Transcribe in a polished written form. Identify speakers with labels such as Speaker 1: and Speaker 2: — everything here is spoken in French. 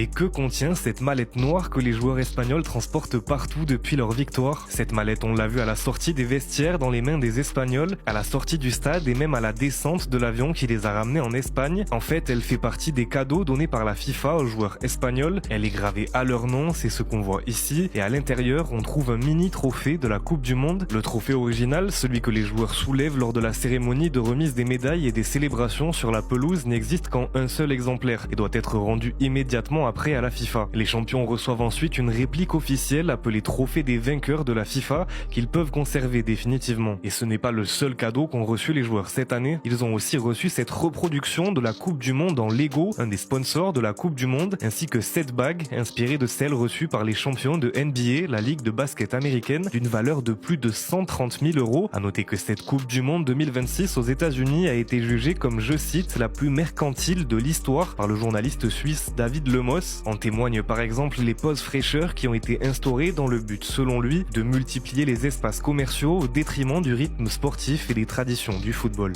Speaker 1: Mais que contient cette mallette noire que les joueurs espagnols transportent partout depuis leur victoire? Cette mallette, on l'a vu à la sortie des vestiaires dans les mains des Espagnols, à la sortie du stade et même à la descente de l'avion qui les a ramenés en Espagne. En fait, elle fait partie des cadeaux donnés par la FIFA aux joueurs espagnols. Elle est gravée à leur nom, c'est ce qu'on voit ici. Et à l'intérieur, on trouve un mini trophée de la Coupe du Monde. Le trophée original, celui que les joueurs soulèvent lors de la cérémonie de remise des médailles et des célébrations sur la pelouse, n'existe qu'en un seul exemplaire et doit être rendu immédiatement après à la FIFA. Les champions reçoivent ensuite une réplique officielle appelée trophée des vainqueurs de la FIFA qu'ils peuvent conserver définitivement. Et ce n'est pas le seul cadeau qu'ont reçu les joueurs cette année. Ils ont aussi reçu cette reproduction de la Coupe du Monde en Lego, un des sponsors de la Coupe du Monde, ainsi que 7 bagues inspirées de celles reçues par les champions de NBA, la ligue de basket américaine, d'une valeur de plus de 130 000 €. À noter que cette Coupe du Monde 2026 aux États-Unis a été jugée comme, je cite, la plus mercantile de l'histoire par le journaliste suisse David Lemos. En témoignent par exemple les pauses fraîcheurs qui ont été instaurées dans le but, selon lui, de multiplier les espaces commerciaux au détriment du rythme sportif et des traditions du football.